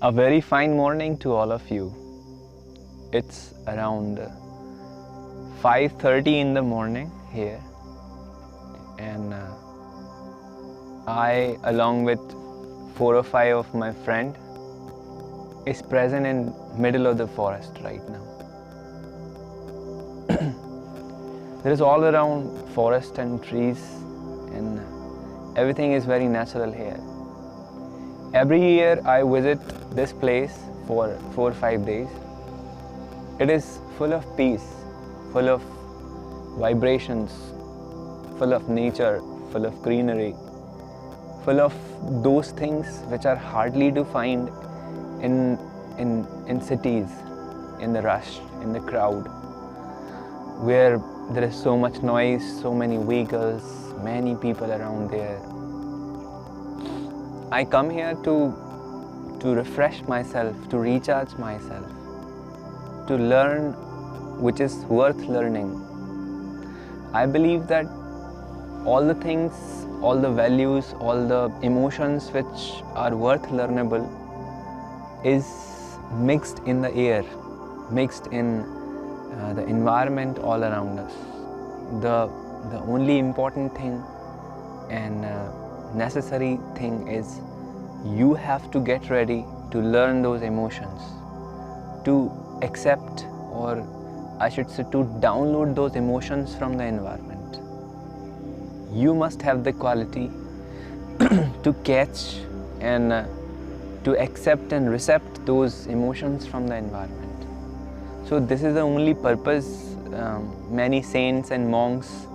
A very fine morning to all of you. It's around 5:30 in the morning here, and I, along with 4 or 5 of my friend, is present in middle of the forest right now. There is all around forest and trees, and everything is very natural here. Every year I visit this place for 4 or 5 days. It is full of peace, full of vibrations, full of nature, full of greenery, full of those things which are hardly to find in cities, in the rush, in the crowd, where there is so much noise, so many vehicles, many people around there. I come here to refresh myself, to recharge myself, to learn which is worth learning. I believe that all the things, all the values, all the emotions which are worth learnable is mixed in the air, mixed in the environment all around us. The only important thing and necessary thing is you have to get ready to learn those emotions, to accept, or I should say to download those emotions from the environment. You must have the quality to catch and to accept and recept those emotions from the environment. So this is the only purpose many saints and monks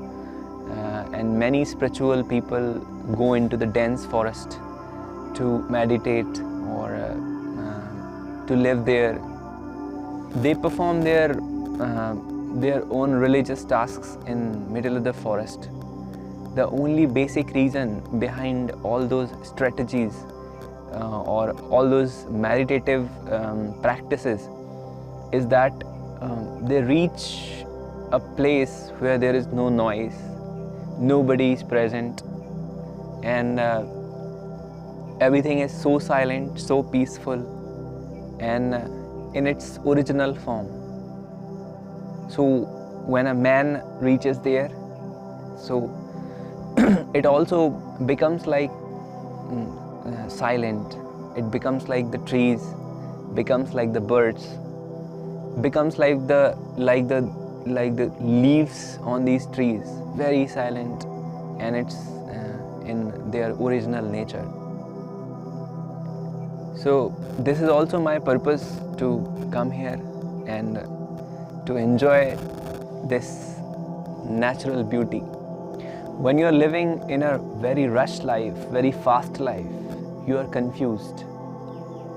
and many spiritual people go into the dense forest to meditate or to live there. They perform their own religious tasks in middle of the forest. The only basic reason behind all those strategies or all those meditative practices is that they reach a place where there is no noise, nobody is present, and everything is so silent, so peaceful, and in its original form. So when a man reaches there, so it also becomes like silent. It becomes like the trees, becomes like the birds, becomes like the leaves on these trees, very silent, and it's in their original nature. So this is also my purpose to come here and to enjoy this natural beauty. When you are living in a very rushed life, very fast life, you are confused.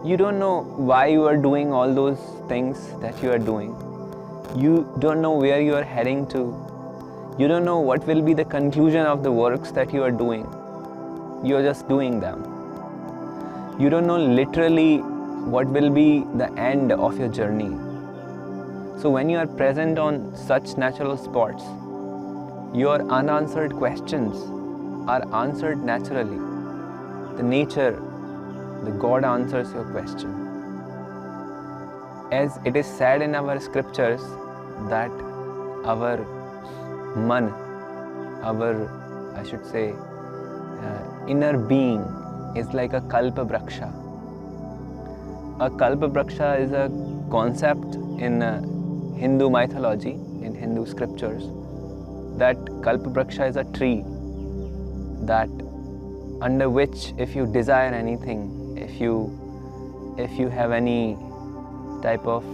You don't know why you are doing all those things that you are doing. You don't know where you are heading to. You don't know what will be the conclusion of the works that you are doing. You are just doing them. You don't know literally what will be the end of your journey. So when you are present on such natural spots, your unanswered questions are answered naturally. The nature, the God answers your question. As it is said in our scriptures that our man, our, I should say, inner being is like a kalpa vraksha. A kalpa vraksha is a concept in Hindu mythology, in Hindu scriptures, that kalpa vraksha is a tree that under which if you desire anything, if you have any type of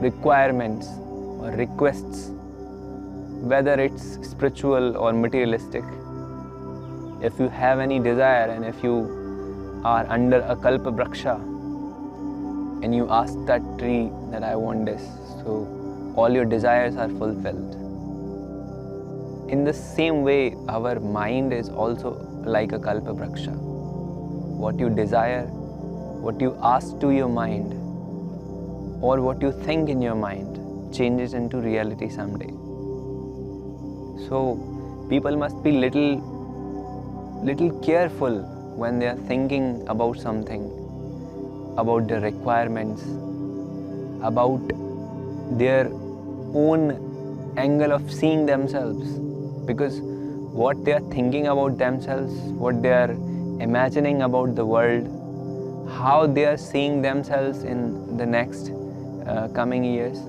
requirements or requests, whether it's spiritual or materialistic, if you have any desire and if you are under a kalpa vraksha and you ask that tree that I want this, so all your desires are fulfilled. In the same way, our mind is also like a kalpa vraksha. What you desire, what you ask to your mind, or what you think in your mind changes into reality someday. So people must be little careful when they are thinking about something, about their requirements, about their own angle of seeing themselves. Because what they are thinking about themselves, what they are imagining about the world, how they are seeing themselves in the next coming years,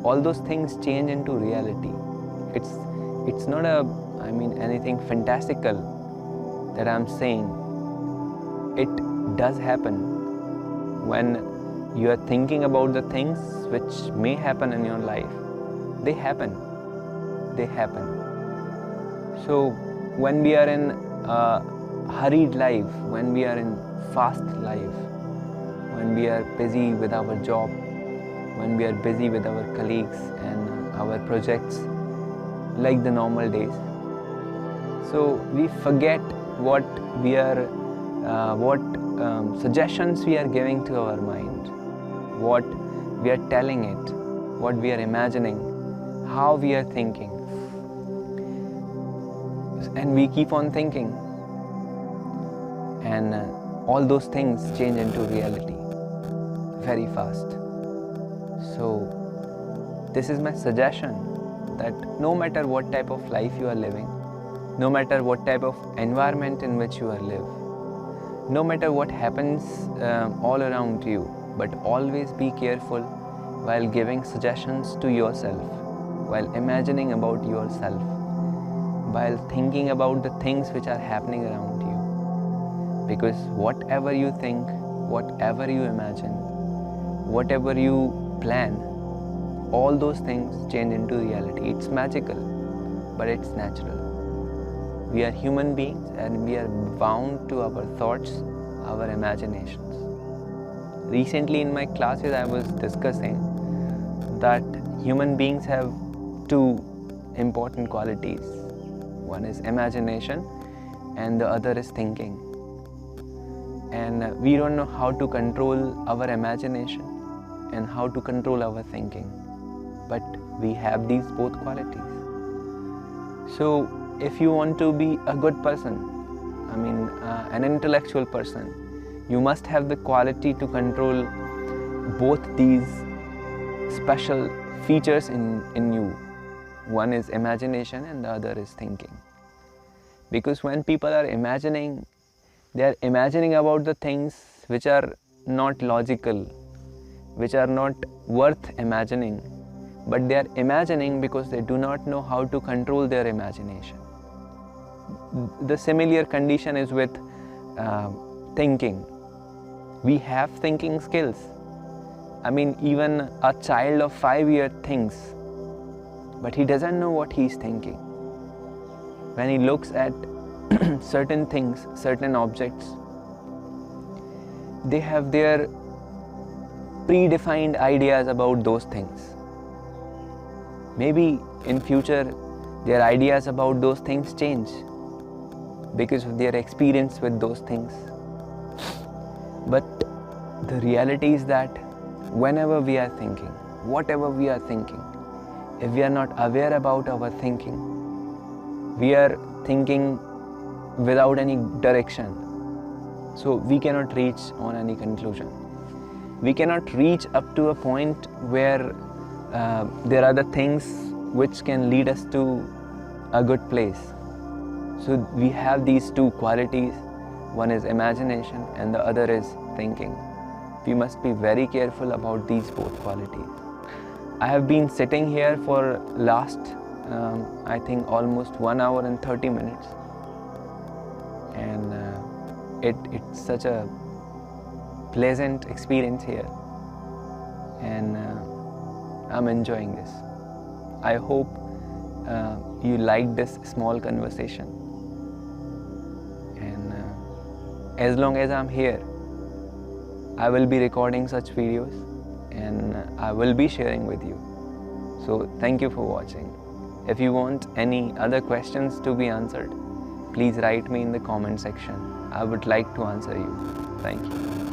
all those things change into reality. It's not anything fantastical that I'm saying. It does happen when you are thinking about the things which may happen in your life. They happen. So when we are in a hurried life, when we are in fast life, when we are busy with our job, when we are busy with our colleagues and our projects like the normal days, so we forget what suggestions we are giving to our mind, what we are telling it, what we are imagining, how we are thinking. And we keep on thinking, and all those things change into reality very fast. So this is my suggestion, that no matter what type of life you are living, no matter what type of environment in which you are live, no matter what happens all around you, but always be careful while giving suggestions to yourself, while imagining about yourself, while thinking about the things which are happening around you. Because whatever you think, whatever you imagine, whatever you plan, all those things change into reality. It's magical, but it's natural. We are human beings and we are bound to our thoughts, our imaginations. Recently in my classes I was discussing that human beings have two important qualities. One is imagination and the other is thinking. And we don't know how to control our imagination and how to control our thinking. But we have these both qualities. So if you want to be a good person, an intellectual person, you must have the quality to control both these special features in you. One is imagination and the other is thinking. Because when people are imagining, they are imagining about the things which are not logical, which are not worth imagining, but they are imagining because they do not know how to control their imagination. The similar condition is with thinking. We have thinking skills. Even a child of 5 years thinks, but he doesn't know what he's thinking. When he looks at certain things, certain objects, they have their predefined ideas about those things. Maybe in future their ideas about those things change because of their experience with those things. But the reality is that whenever we are thinking, whatever we are thinking, if we are not aware about our thinking, we are thinking without any direction. So we cannot reach on any conclusion. We cannot reach up to a point where there are the things which can lead us to a good place. So we have these two qualities. One is imagination and the other is thinking. We must be very careful about these both qualities. I have been sitting here for last almost 1 hour and 30 minutes. And it's such a pleasant experience here. And I'm enjoying this. I hope you liked this small conversation. And as long as I'm here, I will be recording such videos and I will be sharing with you. So thank you for watching. If you want any other questions to be answered, please write me in the comment section. I would like to answer you. Thank you.